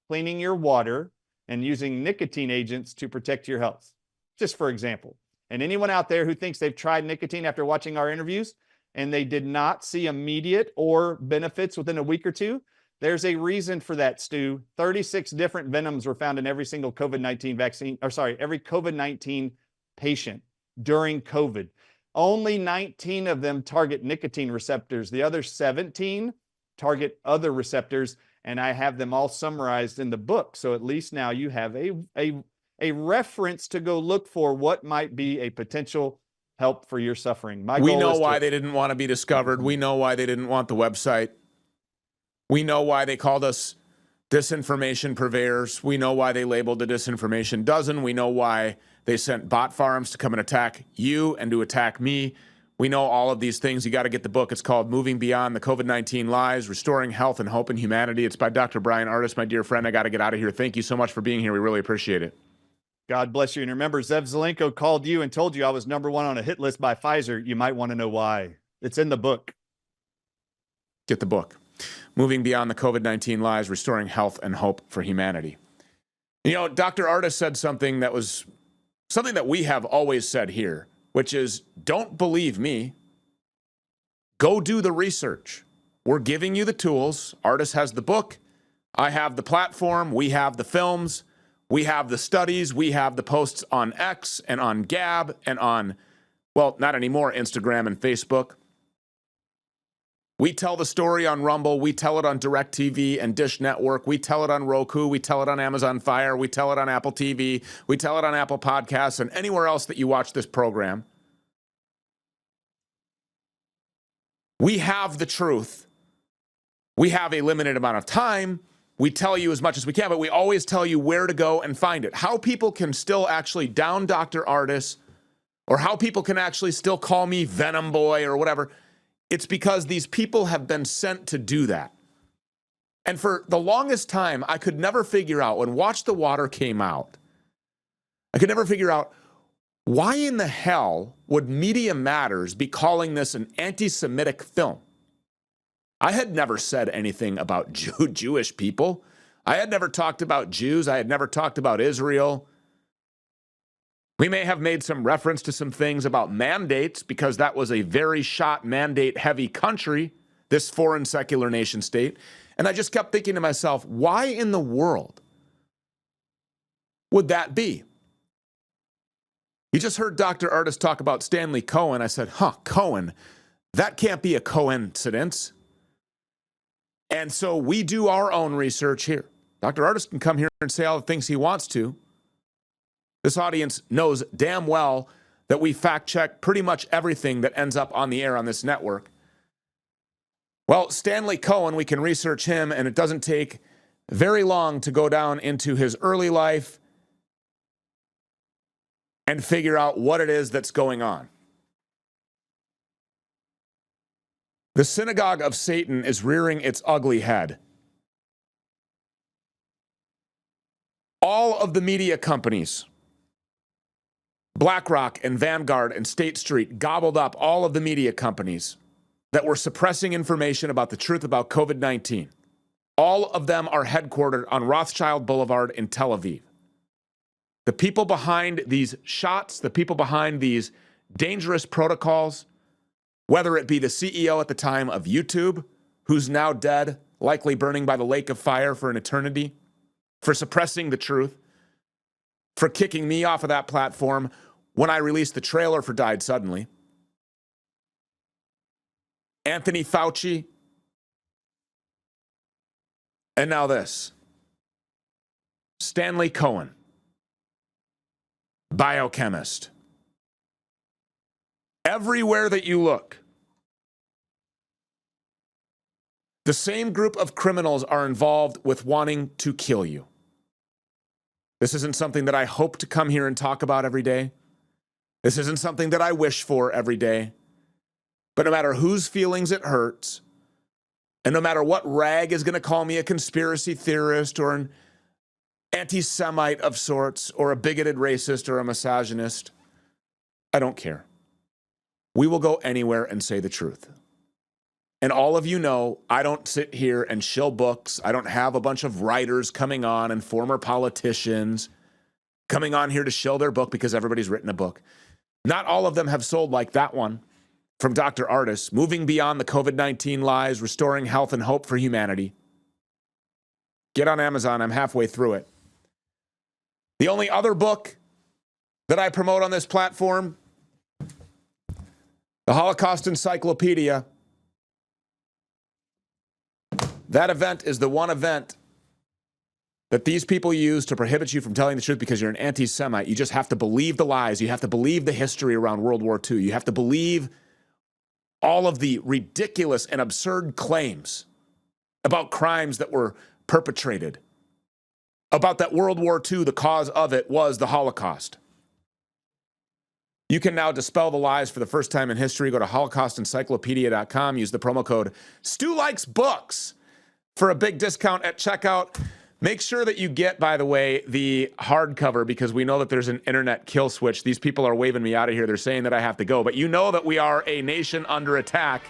cleaning your water, and using nicotine agents to protect your health? Just for example. And anyone out there who thinks they've tried nicotine after watching our interviews and they did not see immediate or benefits within a week or two, there's a reason for that, Stu. 36 different venoms were found in every single COVID-19 vaccine, or sorry, every COVID-19 patient during COVID. Only 19 of them target nicotine receptors. The other 17 target other receptors, and I have them all summarized in the book. So at least now you have a reference to go look for what might be a potential help for your suffering. We know why they didn't want to be discovered. We know why they didn't want the website. We know why they called us disinformation purveyors. We know why they labeled the disinformation dozen. We know why they sent bot farms to come and attack you and to attack me. We know all of these things. You got to get the book. It's called Moving Beyond the COVID-19 Lies, Restoring Health and Hope in Humanity. It's by Dr. Bryan Ardis, my dear friend. I got to get out of here. Thank you so much for being here. We really appreciate it. God bless you. And remember, Zev Zelenko called you and told you I was #1 on a hit list by Pfizer. You might want to know why. It's in the book. Get the book. Moving Beyond the COVID-19 Lies, Restoring Health and Hope for Humanity. You know, Dr. Ardis said something that was something that we have always said here, which is, don't believe me. Go do the research. We're giving you the tools. Ardis has the book. I have the platform. We have the films. We have the studies. We have the posts on X and on Gab and on, well, not anymore, Instagram and Facebook. We tell the story on Rumble. We tell it on DirecTV and Dish Network. We tell it on Roku. We tell it on Amazon Fire. We tell it on Apple TV. We tell it on Apple Podcasts and anywhere else that you watch this program. We have the truth. We have a limited amount of time. We tell you as much as we can, but we always tell you where to go and find it. How people can still actually down Dr. Ardis, or how people can actually still call me Venom Boy or whatever, it's because these people have been sent to do that. And for the longest time, I could never figure out, when Watch the Water came out, I could never figure out, why in the hell would Media Matters be calling this an anti-Semitic film? I had never said anything about Jewish people. I had never talked about Jews. I had never talked about Israel. We may have made some reference to some things about mandates because that was a very shot mandate-heavy country, this foreign secular nation state. And I just kept thinking to myself, why in the world would that be? You just heard Dr. Ardis talk about Stanley Cohen. I said, Cohen, that can't be a coincidence. And so we do our own research here. Dr. Ardis can come here and say all the things he wants to. This audience knows damn well that we fact check pretty much everything that ends up on the air on this network. Well, Stanley Cohen, we can research him, and it doesn't take very long to go down into his early life and figure out what it is that's going on. The synagogue of Satan is rearing its ugly head. All of the media companies, BlackRock and Vanguard and State Street, gobbled up all of the media companies that were suppressing information about the truth about COVID-19. All of them are headquartered on Rothschild Boulevard in Tel Aviv. The people behind these shots, the people behind these dangerous protocols, whether it be the CEO at the time of YouTube, who's now dead, likely burning by the lake of fire for an eternity, for suppressing the truth, for kicking me off of that platform when I released the trailer for Died Suddenly, Anthony Fauci, and now this, Stanley Cohen, biochemist. Everywhere that you look, the same group of criminals are involved with wanting to kill you. This isn't something that I hope to come here and talk about every day. This isn't something that I wish for every day. But no matter whose feelings it hurts, and no matter what rag is going to call me a conspiracy theorist or an anti-Semite of sorts or a bigoted racist or a misogynist, I don't care. We will go anywhere and say the truth. And all of you know, I don't sit here and shill books. I don't have a bunch of writers coming on and former politicians coming on here to shill their book because everybody's written a book. Not all of them have sold like that one from Dr. Ardis, Moving Beyond the COVID-19 Lies, Restoring Health and Hope for Humanity. Get on Amazon. I'm halfway through it. The only other book that I promote on this platform, the Holocaust Encyclopedia. That event is the one event that these people use to prohibit you from telling the truth because you're an anti-Semite. You just have to believe the lies. You have to believe the history around World War II. You have to believe all of the ridiculous and absurd claims about crimes that were perpetrated, about that World War II, the cause of it was the Holocaust. You can now dispel the lies for the first time in history. Go to holocaustencyclopedia.com. Use the promo code StuLikesBooks for a big discount at checkout. Make sure that you get, by the way, the hardcover because we know that there's an internet kill switch. These people are waving me out of here. They're saying that I have to go. But you know that we are a nation under attack.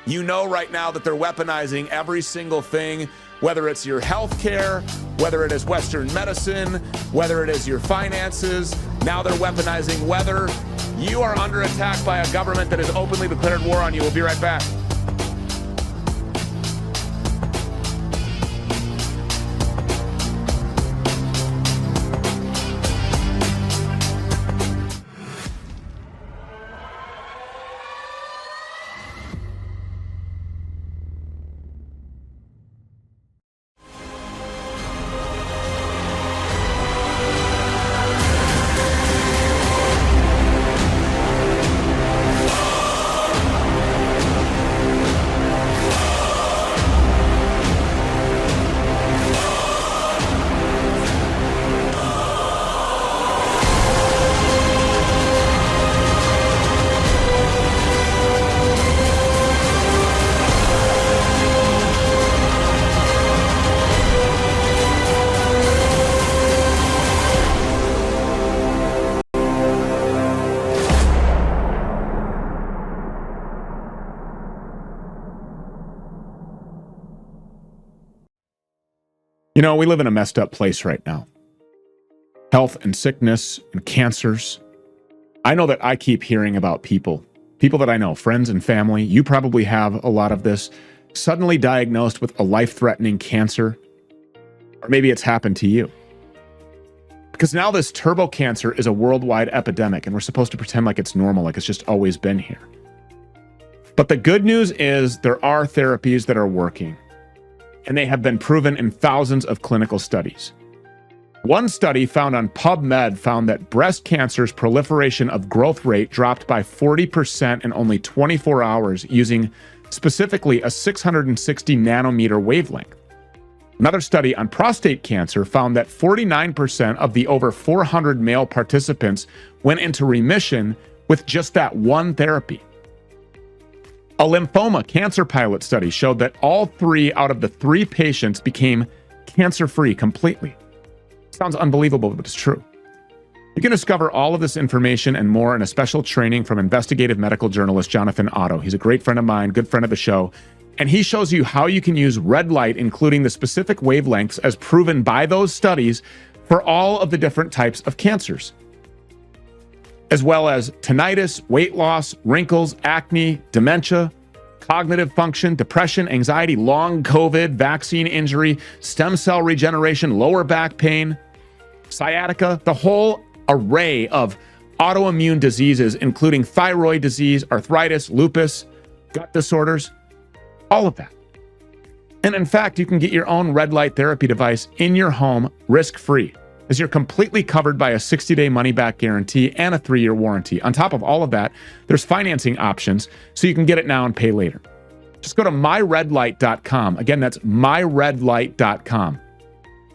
You know right now that they're weaponizing every single thing, whether it's your health care, whether it is Western medicine, whether it is your finances. Now they're weaponizing weather. You are under attack by a government that has openly declared war on you. We'll be right back. You know, we live in a messed up place right now. Health and sickness and cancers. I know that I keep hearing about people that I know, friends and family. You probably have a lot of this. Suddenly diagnosed with a life-threatening cancer. Or maybe it's happened to you. Because now this turbo cancer is a worldwide epidemic, and we're supposed to pretend like it's normal, like it's just always been here. But the good news is there are therapies that are working. And they have been proven in thousands of clinical studies. One study found on PubMed found that breast cancer's proliferation of growth rate dropped by 40% in only 24 hours using specifically a 660 nanometer wavelength. Another study on prostate cancer found that 49% of the over 400 male participants went into remission with just that one therapy. A lymphoma cancer pilot study showed that all 3 out of the 3 patients became cancer-free completely. Sounds unbelievable, but it's true. You can discover all of this information and more in a special training from investigative medical journalist Jonathan Otto. He's a great friend of mine, good friend of the show, and he shows you how you can use red light, including the specific wavelengths as proven by those studies, for all of the different types of cancers, as well as tinnitus, weight loss, wrinkles, acne, dementia, cognitive function, depression, anxiety, long COVID, vaccine injury, stem cell regeneration, lower back pain, sciatica, the whole array of autoimmune diseases, including thyroid disease, arthritis, lupus, gut disorders, all of that. And in fact, you can get your own red light therapy device in your home risk-free, as you're completely covered by a 60-day money-back guarantee and a 3-year warranty. On top of all of that, there's financing options, so you can get it now and pay later. Just go to myredlight.com. Again, that's myredlight.com.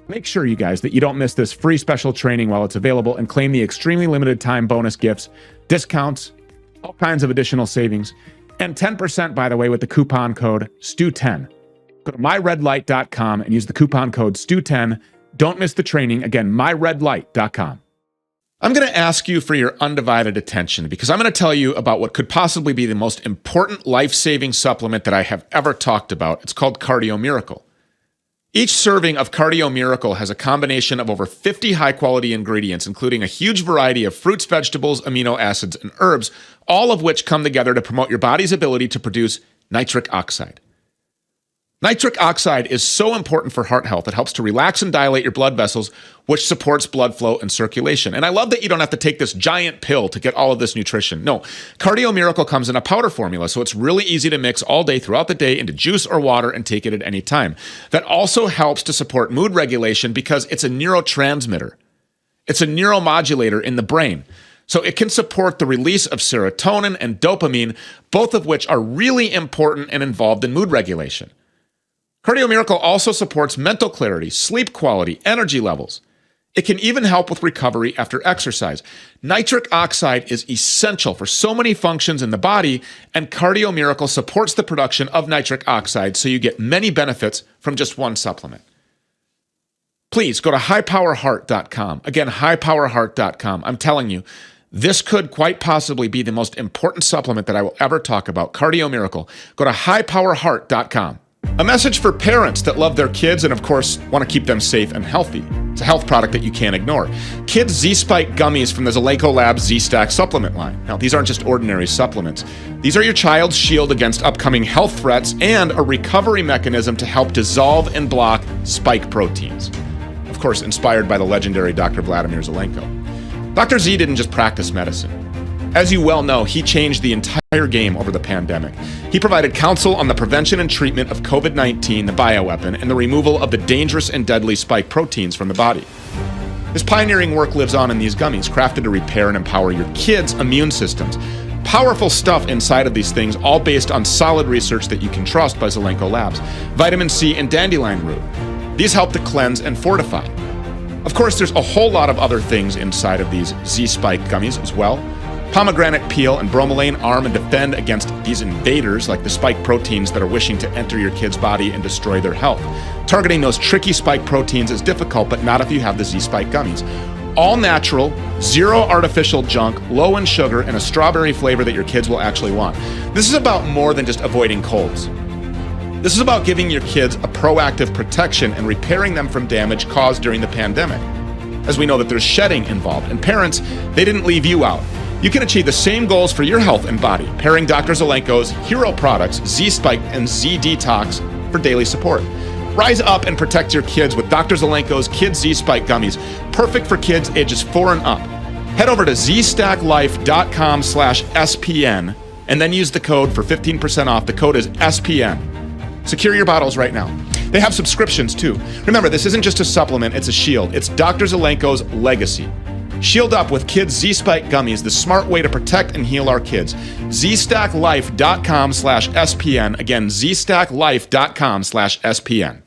Make sure, you guys, that you don't miss this free special training while it's available and claim the extremely limited time bonus gifts, discounts, all kinds of additional savings, and 10%, by the way, with the coupon code STU10. Go to myredlight.com and use the coupon code STU10. Don't miss the training. Again, myredlight.com. I'm going to ask you for your undivided attention because I'm going to tell you about what could possibly be the most important life-saving supplement that I have ever talked about. It's called Cardio Miracle. Each serving of Cardio Miracle has a combination of over 50 high-quality ingredients, including a huge variety of fruits, vegetables, amino acids, and herbs, all of which come together to promote your body's ability to produce nitric oxide. Nitric oxide is so important for heart health. It helps to relax and dilate your blood vessels, which supports blood flow and circulation. And I love that you don't have to take this giant pill to get all of this nutrition. No, Cardio Miracle comes in a powder formula, so it's really easy to mix all day throughout the day into juice or water and take it at any time. That also helps to support mood regulation because it's a neurotransmitter. It's a neuromodulator in the brain. So it can support the release of serotonin and dopamine, both of which are really important and involved in mood regulation. Cardio Miracle also supports mental clarity, sleep quality, energy levels. It can even help with recovery after exercise. Nitric oxide is essential for so many functions in the body, and Cardio Miracle supports the production of nitric oxide, so you get many benefits from just one supplement. Please go to highpowerheart.com. Again, highpowerheart.com. I'm telling you, this could quite possibly be the most important supplement that I will ever talk about, Cardio Miracle. Go to highpowerheart.com. A message for parents that love their kids and, of course, want to keep them safe and healthy. It's a health product that you can't ignore. Kids Z-Spike gummies from the Zelenko Labs Z-Stack supplement line. Now, these aren't just ordinary supplements. These are your child's shield against upcoming health threats and a recovery mechanism to help dissolve and block spike proteins. Of course, inspired by the legendary Dr. Vladimir Zelenko. Dr. Z didn't just practice medicine. As you well know, he changed the entire game over the pandemic. He provided counsel on the prevention and treatment of COVID-19, the bioweapon, and the removal of the dangerous and deadly spike proteins from the body. His pioneering work lives on in these gummies, crafted to repair and empower your kids' immune systems. Powerful stuff inside of these things, all based on solid research that you can trust by Zelenko Labs. Vitamin C and dandelion root. These help to cleanse and fortify. Of course, there's a whole lot of other things inside of these Z-Spike gummies as well. Pomegranate peel and bromelain arm and defend against these invaders like the spike proteins that are wishing to enter your kid's body and destroy their health. Targeting those tricky spike proteins is difficult, but not if you have the Z-Spike gummies. All natural, zero artificial junk, low in sugar, and a strawberry flavor that your kids will actually want. This is about more than just avoiding colds. This is about giving your kids a proactive protection and repairing them from damage caused during the pandemic. As we know that there's shedding involved, and parents, they didn't leave you out. You can achieve the same goals for your health and body, pairing Dr. Zelenko's hero products, Z-Spike and Z-Detox, for daily support. Rise up and protect your kids with Dr. Zelenko's Kids Z-Spike gummies, perfect for kids ages 4 and up. Head over to zstacklife.com/SPN and then use the code for 15% off. The code is SPN. Secure your bottles right now. They have subscriptions too. Remember, this isn't just a supplement, it's a shield. It's Dr. Zelenko's legacy. Shield up with Kids Z-Spike gummies, the smart way to protect and heal our kids. zstacklife.com/SPN. Again, zstacklife.com/SPN.